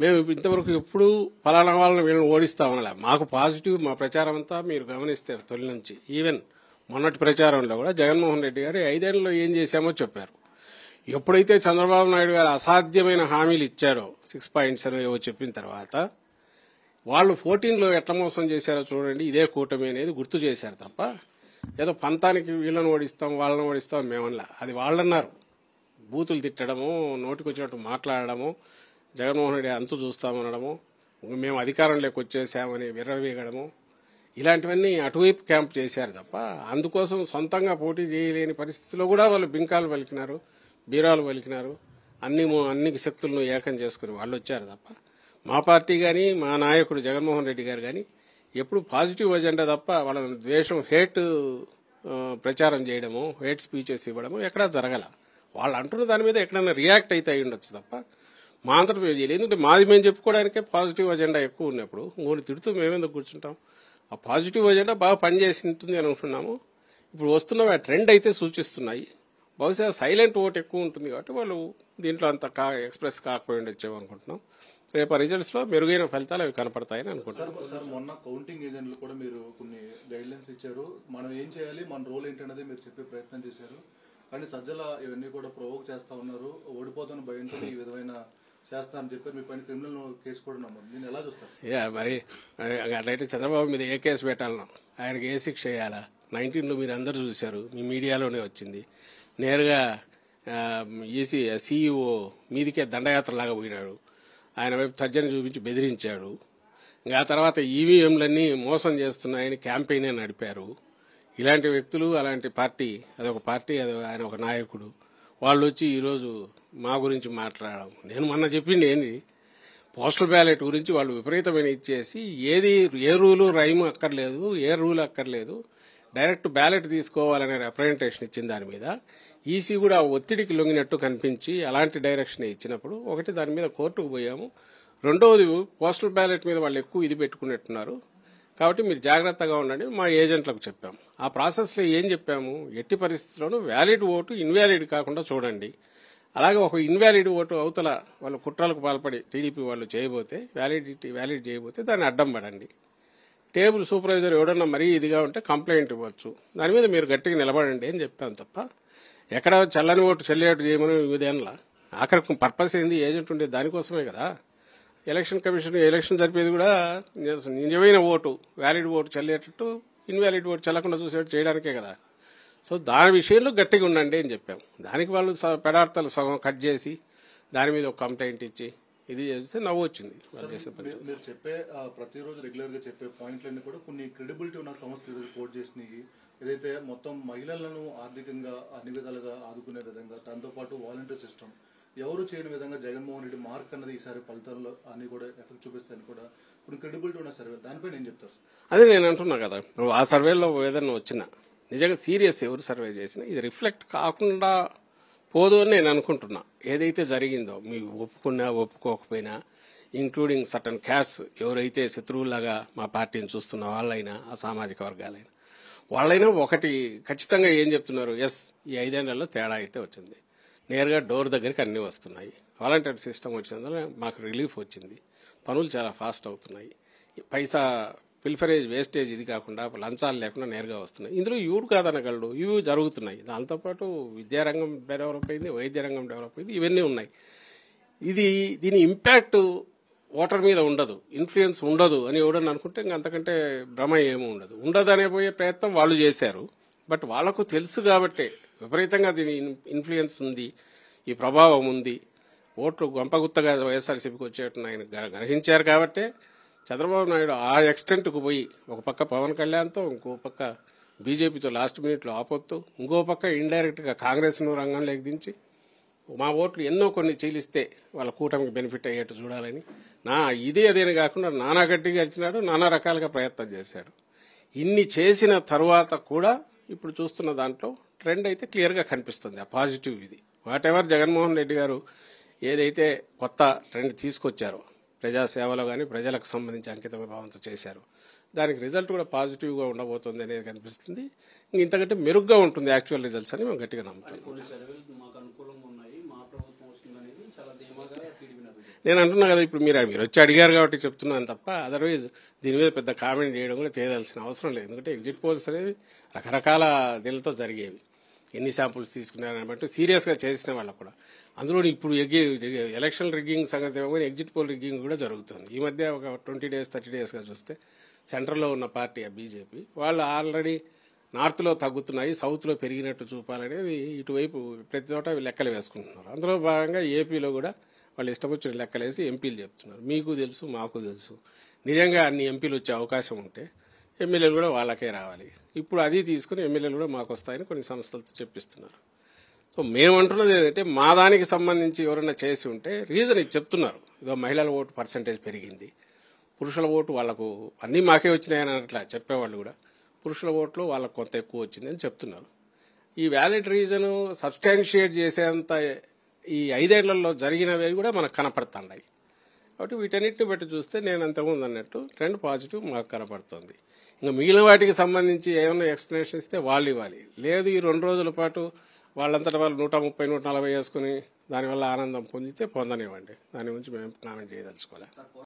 మేము ఇంతవరకు ఎప్పుడు ఫలానా వాళ్ళని వీళ్ళని ఓడిస్తామనలే. మాకు పాజిటివ్ మా ప్రచారం అంతా మీరు గమనిస్తే తొలి నుంచి ఈవెన్ మొన్నటి ప్రచారంలో కూడా జగన్మోహన్ రెడ్డి గారు 5 ఏళ్లలో ఏం చేశామో చెప్పారు. ఎప్పుడైతే చంద్రబాబు నాయుడు గారు అసాధ్యమైన హామీలు ఇచ్చారో 6.7 ఏవో చెప్పిన తర్వాత వాళ్ళు 14లో ఎట్లా మోసం చేశారో చూడండి. ఇదే కూటమి అనేది గుర్తు చేశారు తప్ప ఏదో పంతానికి వీళ్ళని ఓడిస్తాం వాళ్ళని ఓడిస్తాం మేమన్నా. అది వాళ్ళన్నారు. బూతులు తిట్టడము, నోటికి వచ్చినట్టు మాట్లాడడము, జగన్మోహన్ రెడ్డి అంతు చూస్తామనడము, మేము అధికారంలోకి వచ్చేసామని విర్రవీగడము, ఇలాంటివన్నీ అటువైపు క్యాంప్ చేశారు తప్ప అందుకోసం సొంతంగా పోటీ చేయలేని పరిస్థితిలో కూడా వాళ్ళు బింకాలు పలికినారు, బీరాలు పలికినారు. అన్ని శక్తులను ఏకం చేసుకుని వాళ్ళు వచ్చారు తప్ప మా పార్టీ కానీ మా నాయకుడు జగన్మోహన్ రెడ్డి గారు కానీ ఎప్పుడు పాజిటివ్ అజెండా తప్ప వాళ్ళ ద్వేషం హేట్ ప్రచారం చేయడము, హేట్ స్పీచెస్ ఇవ్వడము ఎక్కడా జరగల. వాళ్ళు అంటున్న దాని మీద ఎక్కడైనా రియాక్ట్ అయితే అయి ఉండొచ్చు తప్ప మా అంతటా మేము చేయలేదు. ఎందుకంటే మాది మేము చెప్పుకోవడానికే పాజిటివ్ అజెండా ఎక్కువ ఉన్నప్పుడు ఇంకోటి తిడుతూ మేమెందుకు కూర్చుంటాం. ఆ పాజిటివ్ అజెండా బాగా పనిచేసి ఉంటుంది అని అనుకున్నాము. ఇప్పుడు వస్తున్న ట్రెండ్ అయితే సూచిస్తున్నాయి. బహుశా సైలెంట్ ఓట్ ఎక్కువ ఉంటుంది కాబట్టి వాళ్ళు దీంట్లో అంత ఎక్స్ప్రెస్ కాకపోయి ఉండొచ్చేమో అనుకుంటున్నాం. రేపు రిజల్ట్స్ లో మెరుగైన ఫలితాలు అవి కనపడతాయని అనుకుంటున్నాం. సార్ మొన్న కౌంటింగ్ ఏజెంట్లు కూడా మీరు కొన్ని గైడ్ లైన్స్ ఇచ్చారు. మనం ఏం చేయాలి, మన రోల్ ఏంటనేది మీరు చెప్పే ప్రయత్నం చేశారు. కానీ సజ్జల ఇవన్నీ కూడా ప్రొవోక్ చేస్తా ఉన్నారు. ఓడిపోతున్న భయంతో ఈ విధమైన చేస్తారని చెప్పారు. మీ పైన క్రిమినల్ కేసు కూడా నమ్మదు. దీన్ని ఎలా చూస్తారు? మరి అట్లయితే చంద్రబాబు మీద ఏ కేసు పెట్టాలనో, ఆయనకి ఏ శిక్ష వేయాలా? 19లో మీరు అందరూ చూశారు, మీ మీడియాలోనే వచ్చింది. నేరుగా ఈసీ సీఈఓ మీదికే దండయాత్రలాగా పోయినాడు. ఆయన వైపు తర్జన చూపించి బెదిరించాడు. ఇంకా ఆ తర్వాత ఈవీఎంలన్నీ మోసం చేస్తున్నాయని క్యాంపెయినే నడిపారు. ఇలాంటి వ్యక్తులు, అలాంటి పార్టీ, అదొక పార్టీ, అది ఆయన ఒక నాయకుడు, వాళ్ళు వచ్చి ఈరోజు మా గురించి మాట్లాడడం. నేను మొన్న చెప్పింది ఏంటి, పోస్టల్ బ్యాలెట్ గురించి వాళ్ళు విపరీతమైన ఇచ్చేసి ఏ రూలు రైమ్ అక్కర్లేదు, ఏ రూల్ అక్కర్లేదు, డైరెక్ట్ బ్యాలెట్ తీసుకోవాలనే రిప్రజెంటేషన్ ఇచ్చిన దాని మీద ఈసీ కూడా ఒత్తిడికి లొంగినట్టు కనిపించి అలాంటి డైరెక్షన్ ఇచ్చినప్పుడు ఒకటి దాని మీద కోర్టుకు పోయాము. రెండవది పోస్టల్ బ్యాలెట్ మీద వాళ్ళు ఎక్కువ ఇది పెట్టుకున్నట్టున్నారు కాబట్టి మీరు జాగ్రత్తగా ఉండండి మా ఏజెంట్లకు చెప్పాము. ఆ ప్రాసెస్లో ఏం చెప్పాము, ఎట్టి పరిస్థితుల్లోనూ వ్యాలిడ్ ఓటు ఇన్వాలిడ్ కాకుండా చూడండి. అలాగే ఒక ఇన్వాలిడ్ ఓటు అవతల వాళ్ళు కుట్రలకు పాల్పడి టీడీపీ వాళ్ళు చేయబోతే వ్యాలిడ్ చేయబోతే దాన్ని అడ్డం పడండి. టేబుల్ సూపర్వైజర్ ఎవడన్నా మరీ ఇదిగా ఉంటే కంప్లైంట్ ఇవ్వచ్చు. దాని మీద మీరు గట్టిగా నిలబడండి అని చెప్పాను తప్ప ఎక్కడ చల్లని ఓటు చెల్లేటు చేయమని విధానంలా. ఆఖరికి పర్పస్ ఏంది, ఏజెంట్ ఉండే దానికోసమే కదా. ఎలక్షన్ కమిషన్ ఎలక్షన్ జరిపేది కూడా నిజమైన ఓటు, వ్యాలిడ్ ఓటు చెల్లేటట్టు, ఇన్వాలిడ్ ఓటు చెల్లకుండా చూసేట్టు చేయడానికే కదా. సో దాని విషయంలో గట్టిగా ఉండండి అని చెప్పాం. దానికి వాళ్ళు పెడార్థాలు సగం కట్ చేసి దాని మీద ఒక కంప్లైంట్ ఇచ్చి ఇది చేస్తే నవ్వు వచ్చింది. మీరు చెప్పే ప్రతిరోజు రెగ్యులర్ గా చెప్పే పాయింట్లన్నీ కూడా కొన్ని క్రెడిబిలిటీ ఉన్న సంస్థలు కోట్ చేసినాయి. ఏదైతే మొత్తం మహిళలను ఆర్థికంగా అన్ని విధాలుగా ఆదుకునే విధంగా, దాంతోపాటు వాలంటీర్ సిస్టమ్ ఎవరు చేయని విధంగా జగన్మోహన్ రెడ్డి మార్క్ అన్నది ఈసారి ఫలితాల్లో అన్ని కూడా ఎఫెక్ట్ చూపిస్తాయని కూడా ఇప్పుడు క్రెడిబిలిటీ ఉన్న సర్వే, దానిపై నేను చెప్తాను. అదే నేను అంటున్నా కదా, ఇప్పుడు ఆ సర్వేలో ఏదన్నా వచ్చినా నిజంగా సీరియస్ ఎవరు సర్వే చేసినా ఇది రిఫ్లెక్ట్ కాకుండా పోదు అని నేను అనుకుంటున్నా. ఏదైతే జరిగిందో మీకు ఒప్పుకున్నా ఒప్పుకోకపోయినా, ఇంక్లూడింగ్ సర్టన్ క్యాస్ట్ ఎవరైతే శత్రువులాగా మా పార్టీని చూస్తున్న వాళ్ళైనా, ఆ సామాజిక వర్గాలైనా, వాళ్ళైనా ఒకటి ఖచ్చితంగా ఏం చెప్తున్నారు, ఎస్ ఈ 5 ఏళ్లలో తేడా అయితే వచ్చింది. నేరుగా డోర్ దగ్గరికి అన్నీ వస్తున్నాయి. వాలంటీర్ సిస్టమ్ వచ్చినందువల్ల మాకు రిలీఫ్ వచ్చింది. పనులు చాలా ఫాస్ట్ అవుతున్నాయి. పైసా పిల్ఫరేజ్ వేస్టేజ్ ఇది కాకుండా లంచాలు లేకుండా నేరుగా వస్తున్నాయి. ఇందులో ఇవి కాదనగలడు, ఇవి జరుగుతున్నాయి. దాంతోపాటు విద్యారంగం డెవలప్ అయింది, వైద్య రంగం డెవలప్ అయింది, ఇవన్నీ ఉన్నాయి. దీని ఇంపాక్ట్ ఓటర్ మీద ఉండదు, ఇన్ఫ్లుయెన్స్ ఉండదు అని ఎవడని అనుకుంటే ఇంక అంతకంటే భ్రమ ఏమీ ఉండదు. ఉండదనే పోయే ప్రయత్నం వాళ్ళు చేశారు. బట్ వాళ్లకు తెలుసు కాబట్టే విపరీతంగా దీని ఇన్ఫ్లుయెన్స్ ఉంది, ఈ ప్రభావం ఉంది, ఓట్లు గంపగుత్తగా వైఎస్ఆర్సీపీకి వచ్చేట్టు ఆయన గ్రహించారు కాబట్టే చంద్రబాబు నాయుడు ఆ ఎక్స్టెంట్కు పోయి ఒక పక్క పవన్ కళ్యాణ్తో, ఇంకో పక్క బీజేపీతో లాస్ట్ మినిట్లో ఆపొత్తు, ఇంకో పక్క ఇండైరెక్ట్గా కాంగ్రెస్ను రంగంలోకి దించి మా ఓట్లు ఎన్నో కొన్ని చీలిస్తే వాళ్ళ కూటమికి బెనిఫిట్ అయ్యేట్టు చూడాలని అదేని కాకుండా నానా గట్టిగా ఇచ్చినాడు, నానా రకాలుగా ప్రయత్నం చేశాడు. ఇన్ని చేసిన తర్వాత కూడా ఇప్పుడు చూస్తున్న దాంట్లో ట్రెండ్ అయితే క్లియర్గా కనిపిస్తుంది. ఆ పాజిటివ్ ఇది వాట్ ఎవర్ జగన్మోహన్ రెడ్డి గారు ఏదైతే కొత్త ట్రెండ్ తీసుకొచ్చారో, ప్రజాసేవలో కానీ ప్రజలకు సంబంధించి అంకిత భావంతో చేశారు, దానికి రిజల్ట్ కూడా పాజిటివ్గా ఉండబోతుంది అనేది కనిపిస్తుంది. ఇంతకంటే మెరుగ్గా ఉంటుంది యాక్చువల్ రిజల్ట్స్ అని మేము గట్టిగా నమ్ముతాం. నేను అంటున్నా కదా, ఇప్పుడు మీరు వచ్చి అడిగారు కాబట్టి చెప్తున్నాను తప్ప అదర్వైజ్ దీని మీద పెద్ద కామెంట్ చేయడం కూడా చేయవలసిన అవసరం లేదు. ఎందుకంటే ఎగ్జిట్ పోల్స్ అనేవి రకరకాల దీనితో జరిగేవి. ఎన్ని శాంపుల్స్ తీసుకున్నారని బట్టి సీరియస్గా చేసిన వాళ్ళకు కూడా. అందులో ఇప్పుడు ఎలక్షన్ రిగ్గింగ్ సంగతి ఏమో ఎగ్జిట్ పోల్ రిగ్గింగ్ కూడా జరుగుతుంది. ఈ మధ్య ఒక 20 days 30 daysగా చూస్తే సెంట్రల్లో ఉన్న పార్టీ బీజేపీ వాళ్ళు ఆల్రెడీ నార్త్లో తగ్గుతున్నాయి, సౌత్లో పెరిగినట్టు చూపాలనేది ఇటువైపు ప్రతి చోట లెక్కలు వేసుకుంటున్నారు. అందులో భాగంగా ఏపీలో కూడా వాళ్ళు ఇష్టం వచ్చిన లెక్కలేసి ఎంపీలు చెప్తున్నారు. మీకు తెలుసు, మాకు తెలుసు, నిజంగా అన్ని ఎంపీలు వచ్చే అవకాశం ఉంటే ఎమ్మెల్యేలు కూడా వాళ్ళకే రావాలి. ఇప్పుడు అది తీసుకుని ఎమ్మెల్యేలు కూడా మాకు వస్తాయని కొన్ని సంస్థలతో చెప్పిస్తున్నారు. సో మేమంటున్నది ఏంటంటే మా దానికి సంబంధించి ఎవరైనా చేసి ఉంటే రీజన్ ఇది చెప్తున్నారు. ఇదో మహిళల ఓటు పర్సంటేజ్ పెరిగింది, పురుషుల ఓటు వాళ్లకు అన్నీ మాకే వచ్చినాయని అట్లా చెప్పేవాళ్ళు కూడా పురుషుల ఓట్లు వాళ్ళకు కొంత ఎక్కువ వచ్చిందని చెప్తున్నారు. ఈ వ్యాలిడ్ రీజన్ సబ్స్టాన్షియేట్ చేసేంత ఈ 5 ఏళ్లలో జరిగినవి కూడా మనకు కనపడుతున్నాయి. కాబట్టి వీటన్నిటిని బట్టి చూస్తే నేను అంతకుముందు అన్నట్టు ట్రెండ్ పాజిటివ్ మాకు కనపడుతుంది. ఇంకా మిగిలిన వాటికి సంబంధించి ఏమైనా ఎక్స్ప్లెనేషన్ ఇస్తే వాళ్ళు ఇవ్వాలి. లేదు ఈ 2 రోజుల పాటు వాళ్ళంతటా వాళ్ళు 130, 140 వేసుకుని దానివల్ల ఆనందం పొందితే పొందనివ్వండి. దాని గురించి మేము కామెంట్ చేయదలుచుకోవాలి.